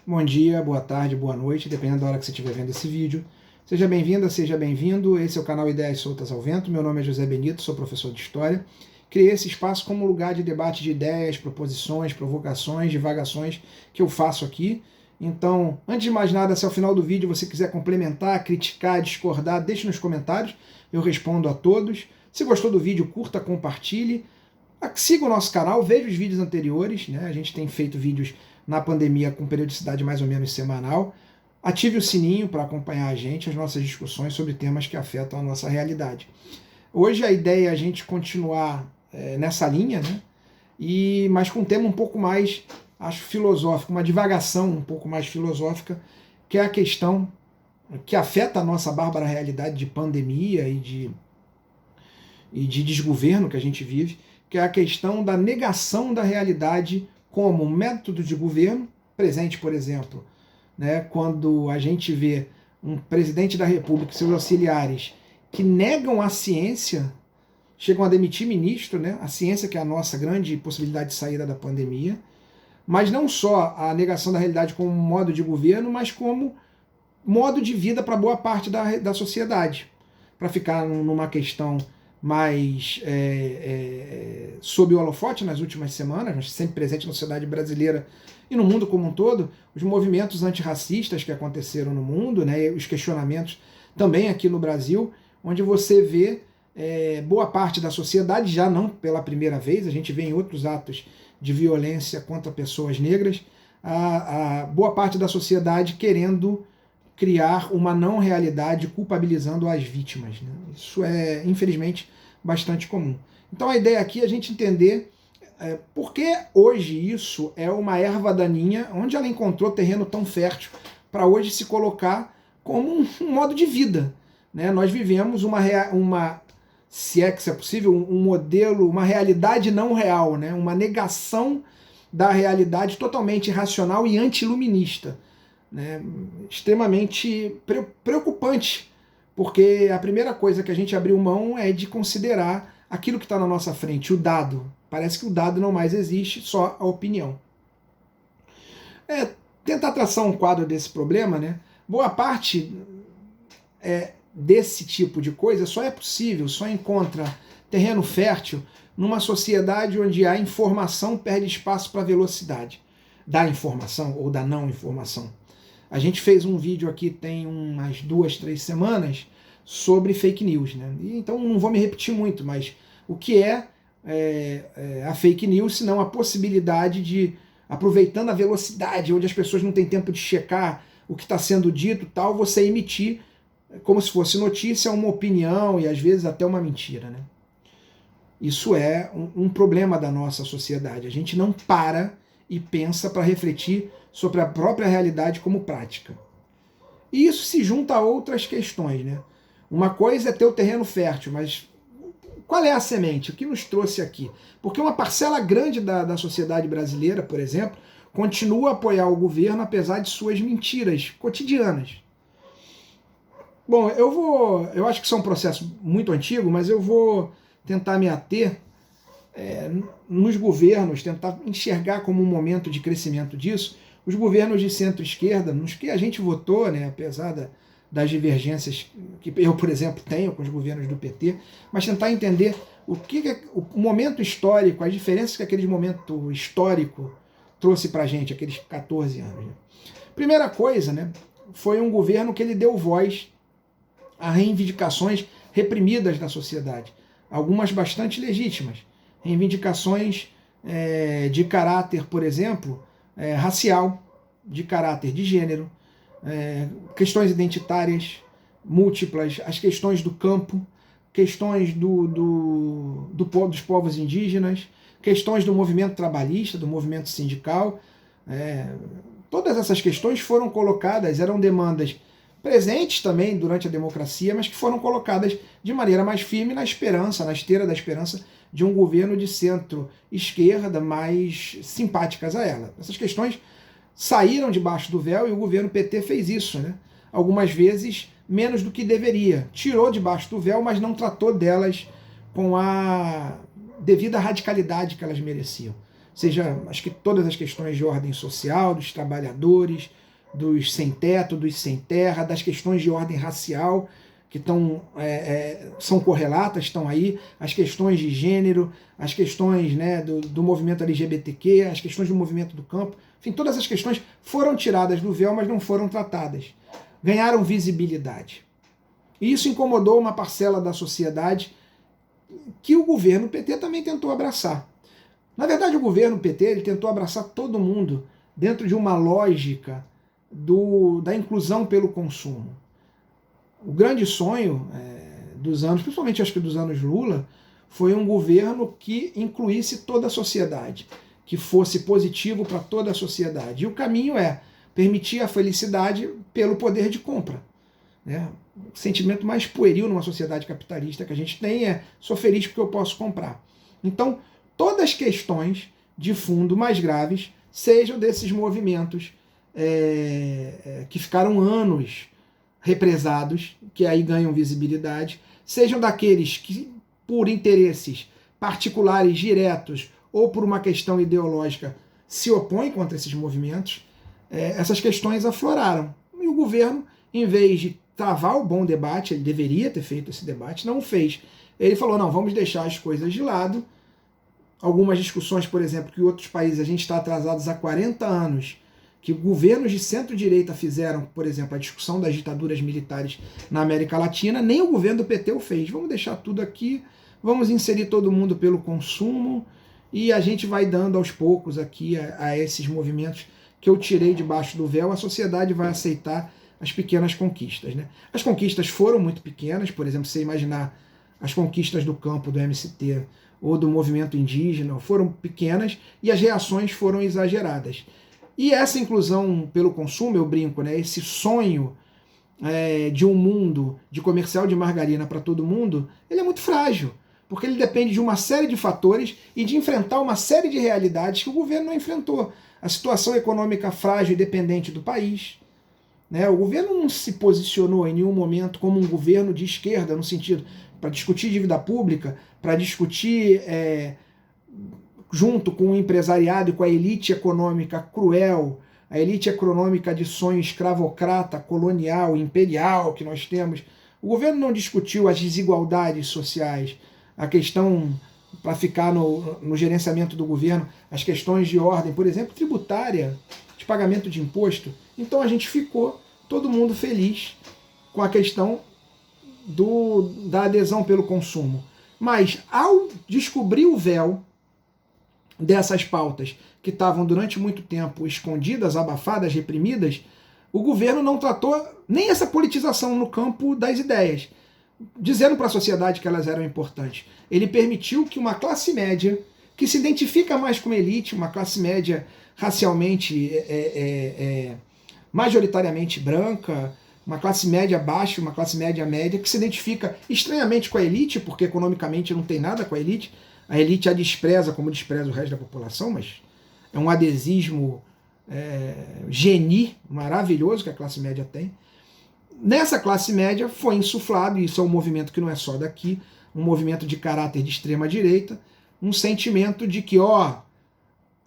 Bom dia, boa tarde, boa noite, dependendo da hora que você estiver vendo esse vídeo. Seja bem-vinda, seja bem-vindo. Esse é o canal Ideias Soltas ao Vento. Meu nome é José Benito, sou professor de História. Criei esse espaço como lugar de debate de ideias, proposições, provocações, divagações que eu faço aqui. Então, antes de mais nada, se ao final do vídeo você quiser complementar, criticar, discordar, deixe nos comentários. Eu respondo a todos. Se gostou do vídeo, curta, compartilhe. Siga o nosso canal, veja os vídeos anteriores, né? A gente tem feito vídeos na pandemia com periodicidade mais ou menos semanal. Ative o sininho para acompanhar a gente, as nossas discussões sobre temas que afetam a nossa realidade. Hoje a ideia é a gente continuar nessa linha, né? Mas com um tema um pouco mais, acho, filosófico, uma divagação um pouco mais filosófica, que é a questão que afeta a nossa bárbara realidade de pandemia e de desgoverno que a gente vive, que é a questão da negação da realidade como método de governo, presente, por exemplo, né, quando a gente vê um presidente da República e seus auxiliares que negam a ciência, chegam a demitir ministro, né, a ciência que é a nossa grande possibilidade de saída da pandemia, mas não só a negação da realidade como modo de governo, mas como modo de vida para boa parte da sociedade, para ficar numa questão mais sob o holofote nas últimas semanas, mas sempre presente na sociedade brasileira e no mundo como um todo, os movimentos antirracistas que aconteceram no mundo, né, os questionamentos também aqui no Brasil, onde você vê boa parte da sociedade, já não pela primeira vez, a gente vê em outros atos de violência contra pessoas negras, a boa parte da sociedade querendo criar uma não realidade culpabilizando as vítimas, né? Isso é, infelizmente, bastante comum. Então a ideia aqui é a gente entender por que hoje isso é uma erva daninha, onde ela encontrou terreno tão fértil para hoje se colocar como um modo de vida, né? Nós vivemos se é que isso é possível, um modelo, uma realidade não real, né? Uma negação da realidade totalmente irracional e antiluminista, né, extremamente preocupante, porque a primeira coisa que a gente abriu mão é de considerar aquilo que está na nossa frente, o dado. Parece que o dado não mais existe, só a opinião. Tentar traçar um quadro desse problema, né? Boa parte desse tipo de coisa só é possível, só encontra terreno fértil numa sociedade onde a informação perde espaço para a velocidade da informação ou da não informação. A gente fez um vídeo aqui tem umas 2, 3 semanas sobre fake news, né? Então não vou me repetir muito, mas o que é a fake news, senão a possibilidade de, aproveitando a velocidade, onde as pessoas não têm tempo de checar o que está sendo dito, tal, você emitir, como se fosse notícia, uma opinião e às vezes até uma mentira, né? Isso é um problema da nossa sociedade. A gente não para e pensa para refletir sobre a própria realidade como prática. E isso se junta a outras questões, né? Uma coisa é ter o terreno fértil, mas qual é a semente? O que nos trouxe aqui? Porque uma parcela grande da sociedade brasileira, por exemplo, continua a apoiar o governo apesar de suas mentiras cotidianas. Bom, eu acho que isso é um processo muito antigo, mas eu vou tentar me ater nos governos, tentar enxergar como um momento de crescimento disso, os governos de centro-esquerda, nos que a gente votou, né, apesar das divergências que eu, por exemplo, tenho com os governos do PT, mas tentar entender o momento histórico, as diferenças que aquele momento histórico trouxe para a gente, aqueles 14 anos. Né? Primeira coisa, né, foi um governo que ele deu voz a reivindicações reprimidas da sociedade, algumas bastante legítimas, reivindicações de caráter, por exemplo, racial, de caráter de gênero, questões identitárias múltiplas, as questões do campo, questões dos povos indígenas, questões do movimento trabalhista, do movimento sindical. Todas essas questões foram colocadas, eram demandas presentes também durante a democracia, mas que foram colocadas de maneira mais firme na esperança, na esteira da esperança de um governo de centro-esquerda mais simpáticas a ela. Essas questões saíram debaixo do véu e o governo PT fez isso, né? Algumas vezes menos do que deveria. Tirou debaixo do véu, mas não tratou delas com a devida radicalidade que elas mereciam. seja, acho que todas as questões de ordem social, dos trabalhadores, dos sem teto, dos sem terra, das questões de ordem racial, que são correlatas, estão aí, as questões de gênero, as questões, né, do movimento LGBTQ, as questões do movimento do campo, enfim, todas as questões foram tiradas do véu, mas não foram tratadas. Ganharam visibilidade. E isso incomodou uma parcela da sociedade que o governo PT também tentou abraçar. Na verdade, o governo PT ele tentou abraçar todo mundo dentro de uma lógica da inclusão pelo consumo. O grande sonho dos anos, principalmente acho que dos anos Lula, foi um governo que incluísse toda a sociedade, que fosse positivo para toda a sociedade. E o caminho é permitir a felicidade pelo poder de compra. Né? O sentimento mais pueril numa sociedade capitalista que a gente tem é: sou feliz porque eu posso comprar. Então, todas as questões de fundo mais graves sejam desses movimentos que ficaram anos represados, que aí ganham visibilidade, sejam daqueles que, por interesses particulares diretos ou por uma questão ideológica, se opõem contra esses movimentos, essas questões afloraram. E o governo, em vez de travar o bom debate, ele deveria ter feito esse debate, não o fez. Ele falou: não, vamos deixar as coisas de lado. Algumas discussões, por exemplo, que em outros países a gente está atrasados há 40 anos, que governos de centro-direita fizeram, por exemplo, a discussão das ditaduras militares na América Latina, nem o governo do PT o fez. Vamos deixar tudo aqui, vamos inserir todo mundo pelo consumo e a gente vai dando aos poucos aqui a esses movimentos que eu tirei debaixo do véu, a sociedade vai aceitar as pequenas conquistas. Né? As conquistas foram muito pequenas, por exemplo, você imaginar as conquistas do campo do MST ou do movimento indígena, foram pequenas e as reações foram exageradas. E essa inclusão pelo consumo, eu brinco, né, esse sonho de um mundo de comercial de margarina para todo mundo, ele é muito frágil, porque ele depende de uma série de fatores e de enfrentar uma série de realidades que o governo não enfrentou. A situação econômica frágil e dependente do país. Né? O governo não se posicionou em nenhum momento como um governo de esquerda, no sentido para discutir dívida pública, para discutir junto com o empresariado e com a elite econômica cruel, a elite econômica de sonho escravocrata, colonial, imperial que nós temos. O governo não discutiu as desigualdades sociais, a questão, para ficar no gerenciamento do governo, as questões de ordem, por exemplo, tributária, de pagamento de imposto. Então a gente ficou, todo mundo feliz com a questão da adesão pelo consumo. Mas ao descobrir o véu dessas pautas que estavam durante muito tempo escondidas, abafadas, reprimidas, o governo não tratou nem essa politização no campo das ideias, dizendo para a sociedade que elas eram importantes. Ele permitiu que uma classe média, que se identifica mais com elite, uma classe média racialmente majoritariamente branca, uma classe média baixa, uma classe média média, que se identifica estranhamente com a elite, porque economicamente não tem nada com a elite a despreza como despreza o resto da população, mas é um adesismo geni maravilhoso que a classe média tem. Nessa classe média foi insuflado, e isso é um movimento que não é só daqui, um movimento de caráter de extrema direita, um sentimento de que,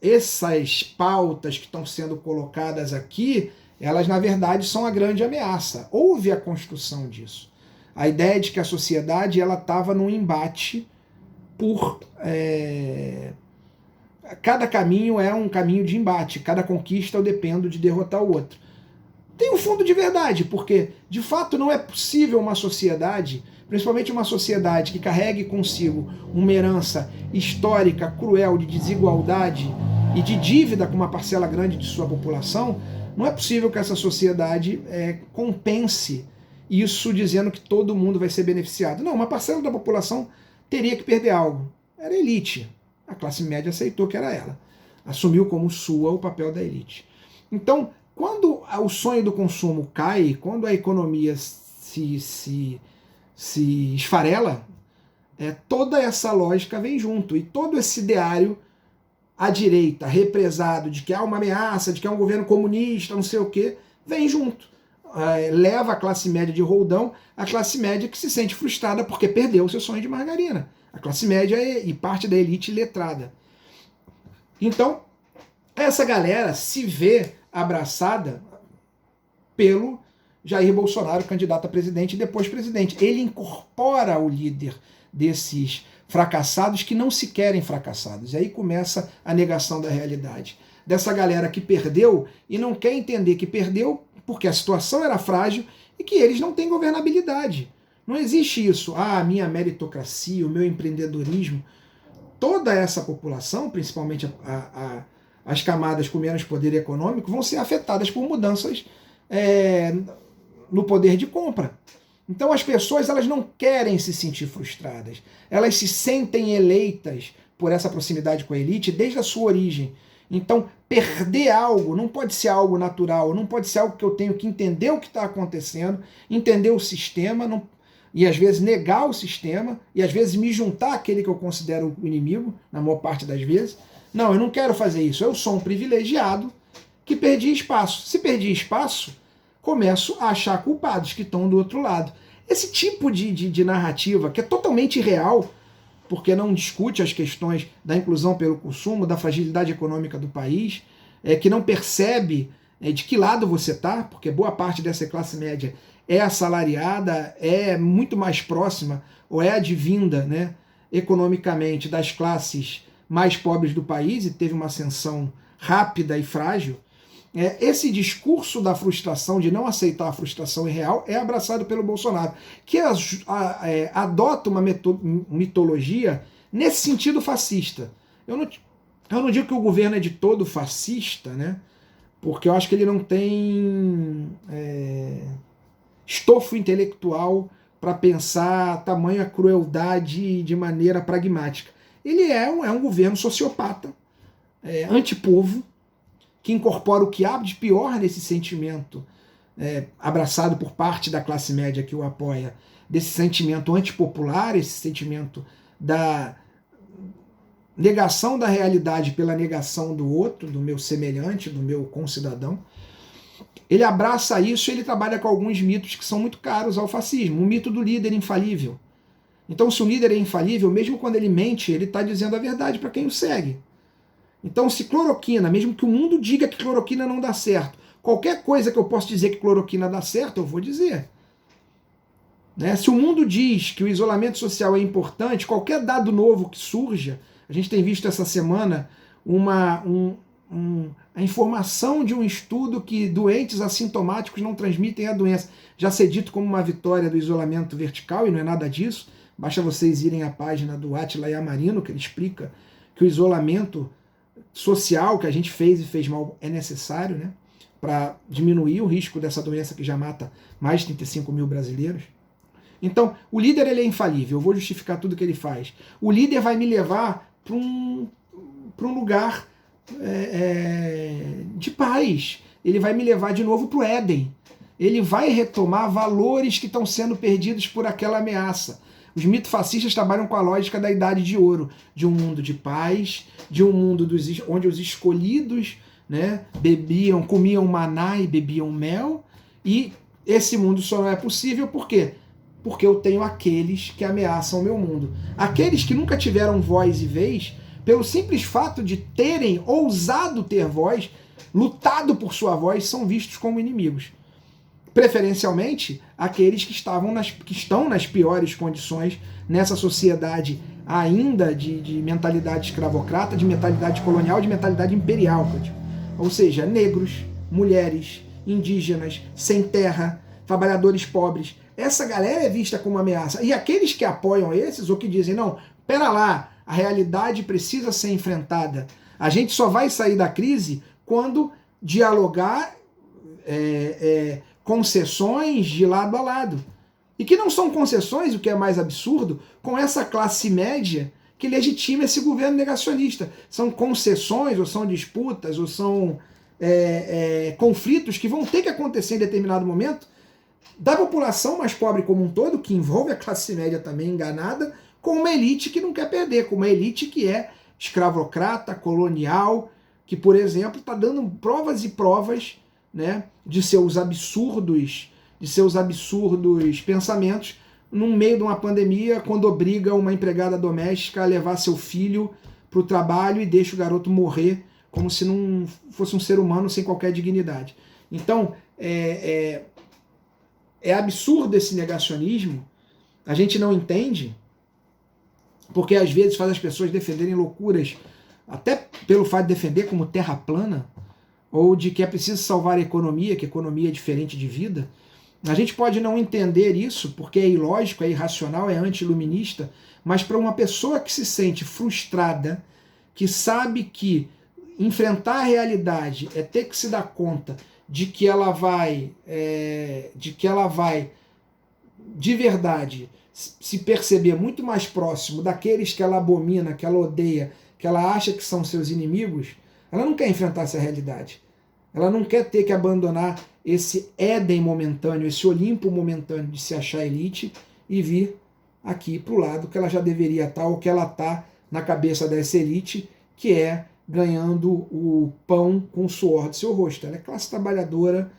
essas pautas que estão sendo colocadas aqui, elas na verdade são a grande ameaça. Houve a construção disso. A ideia de que a sociedade estava num embate por... cada caminho é um caminho de embate, cada conquista eu dependo de derrotar o outro. Tem um fundo de verdade, porque de fato não é possível uma sociedade, principalmente uma sociedade que carregue consigo uma herança histórica, cruel, de desigualdade e de dívida com uma parcela grande de sua população, não é possível que essa sociedade compense isso dizendo que todo mundo vai ser beneficiado. Não, uma parcela da população teria que perder algo. Era a elite. A classe média aceitou que era ela. Assumiu como sua o papel da elite. Então, quando o sonho do consumo cai, quando a economia se esfarela, toda essa lógica vem junto. E todo esse ideário à direita, represado, de que há uma ameaça, de que há um governo comunista, não sei o quê, vem junto. Leva a classe média de roldão, a classe média que se sente frustrada porque perdeu o seu sonho de margarina. A classe média e parte da elite letrada. Então, essa galera se vê abraçada pelo Jair Bolsonaro, candidato a presidente e depois presidente. Ele incorpora o líder desses fracassados que não se querem fracassados. E aí começa a negação da realidade. Dessa galera que perdeu e não quer entender que perdeu porque a situação era frágil e que eles não têm governabilidade. Não existe isso. Ah, a minha meritocracia, o meu empreendedorismo. Toda essa população, principalmente as camadas com menos poder econômico, vão ser afetadas por mudanças no poder de compra. Então as pessoas elas não querem se sentir frustradas. Elas se sentem eleitas por essa proximidade com a elite desde a sua origem. Então perder algo não pode ser algo natural, não pode ser algo que eu tenho que entender o que está acontecendo, entender o sistema, não, e às vezes negar o sistema, e às vezes me juntar àquele que eu considero o inimigo, na maior parte das vezes. Não, eu não quero fazer isso, eu sou um privilegiado que perdi espaço. Se perdi espaço, começo a achar culpados que estão do outro lado. Esse tipo de narrativa, que é totalmente irreal, porque não discute as questões da inclusão pelo consumo, da fragilidade econômica do país, que não percebe de que lado você está, porque boa parte dessa classe média é assalariada, é muito mais próxima, ou é advinda, né, economicamente das classes mais pobres do país, e teve uma ascensão rápida e frágil. Esse discurso da frustração, de não aceitar a frustração irreal, é abraçado pelo Bolsonaro, que adota uma mitologia nesse sentido fascista. Eu não digo que o governo é de todo fascista, né? Porque eu acho que ele não tem estofo intelectual para pensar tamanha crueldade de maneira pragmática. Ele é um governo sociopata, antipovo, que incorpora o que há de pior nesse sentimento abraçado por parte da classe média que o apoia, desse sentimento antipopular, esse sentimento da negação da realidade pela negação do outro, do meu semelhante, do meu concidadão. Ele abraça isso e ele trabalha com alguns mitos que são muito caros ao fascismo. O mito do líder infalível. Então, se o líder é infalível, mesmo quando ele mente, ele está dizendo a verdade para quem o segue. Então, se cloroquina, mesmo que o mundo diga que cloroquina não dá certo, qualquer coisa que eu possa dizer que cloroquina dá certo, eu vou dizer. Né? Se o mundo diz que o isolamento social é importante, qualquer dado novo que surja, a gente tem visto essa semana a informação de um estudo que doentes assintomáticos não transmitem a doença. Já ser dito como uma vitória do isolamento vertical, e não é nada disso. Basta vocês irem à página do Átila Yamarino, que ele explica que o isolamento social que a gente fez e fez mal é necessário, né, para diminuir o risco dessa doença que já mata mais de 35 mil brasileiros. Então, o líder ele é infalível, eu vou justificar tudo que ele faz. O líder vai me levar para um lugar de paz. Ele vai me levar de novo para o Éden. Ele vai retomar valores que estão sendo perdidos por aquela ameaça. Os mitofascistas trabalham com a lógica da Idade de Ouro, de um mundo de paz, de um mundo onde os escolhidos, né, comiam maná e bebiam mel, e esse mundo só não é possível por quê? Porque eu tenho aqueles que ameaçam o meu mundo. Aqueles que nunca tiveram voz e vez, pelo simples fato de terem ousado ter voz, lutado por sua voz, são vistos como inimigos. Preferencialmente, aqueles que estão nas piores condições nessa sociedade ainda de mentalidade escravocrata, de mentalidade colonial, de mentalidade imperial. Ou seja, negros, mulheres, indígenas, sem terra, trabalhadores pobres. Essa galera é vista como ameaça. E aqueles que apoiam esses, ou que dizem, não, pera lá, a realidade precisa ser enfrentada. A gente só vai sair da crise quando dialogar concessões de lado a lado. E que não são concessões, o que é mais absurdo, com essa classe média que legitima esse governo negacionista. São concessões, ou são disputas, ou são conflitos que vão ter que acontecer em determinado momento da população mais pobre como um todo, que envolve a classe média também enganada, com uma elite que não quer perder, com uma elite que é escravocrata, colonial, que, por exemplo, está dando provas e provas, né, de seus absurdos pensamentos no meio de uma pandemia, quando obriga uma empregada doméstica a levar seu filho para o trabalho e deixa o garoto morrer como se não fosse um ser humano sem qualquer dignidade. Então, é absurdo esse negacionismo, a gente não entende, porque às vezes faz as pessoas defenderem loucuras, até pelo fato de defender como terra plana, ou de que é preciso salvar a economia, que a economia é diferente de vida. A gente pode não entender isso, porque é ilógico, é irracional, é anti-iluminista, mas para uma pessoa que se sente frustrada, que sabe que enfrentar a realidade é ter que se dar conta de que ela vai de verdade se perceber muito mais próximo daqueles que ela abomina, que ela odeia, que ela acha que são seus inimigos, ela não quer enfrentar essa realidade. Ela não quer ter que abandonar esse Éden momentâneo, esse Olimpo momentâneo de se achar elite e vir aqui para o lado que ela já deveria estar, ou que ela está na cabeça dessa elite, que é ganhando o pão com o suor do seu rosto. Ela é classe trabalhadora,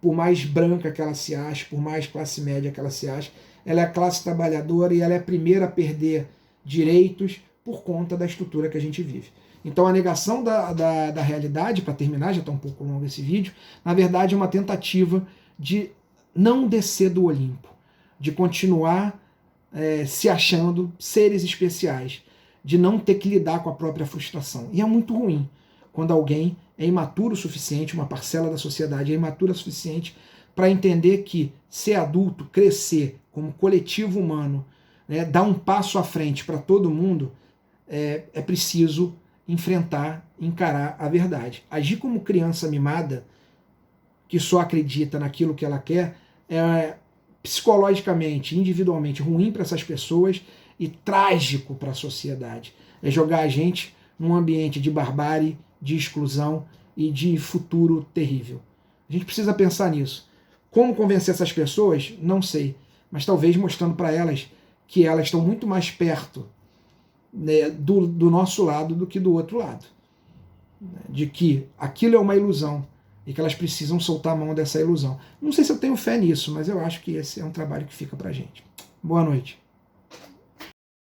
por mais branca que ela se ache, por mais classe média que ela se ache, ela é classe trabalhadora e ela é a primeira a perder direitos por conta da estrutura que a gente vive. Então a negação da realidade, para terminar, já está um pouco longo esse vídeo, na verdade é uma tentativa de não descer do Olimpo, de continuar se achando seres especiais, de não ter que lidar com a própria frustração. E é muito ruim quando alguém é imaturo o suficiente, uma parcela da sociedade é imatura o suficiente para entender que ser adulto, crescer como coletivo humano, né, dar um passo à frente para todo mundo, é preciso enfrentar, encarar a verdade. Agir como criança mimada, que só acredita naquilo que ela quer, é psicologicamente, individualmente ruim para essas pessoas e trágico para a sociedade. É jogar a gente num ambiente de barbárie, de exclusão e de futuro terrível. A gente precisa pensar nisso. Como convencer essas pessoas? Não sei. Mas talvez mostrando para elas que elas estão muito mais perto, né, do nosso lado do que do outro lado. De que aquilo é uma ilusão e que elas precisam soltar a mão dessa ilusão. Não sei se eu tenho fé nisso, mas eu acho que esse é um trabalho que fica para a gente. Boa noite.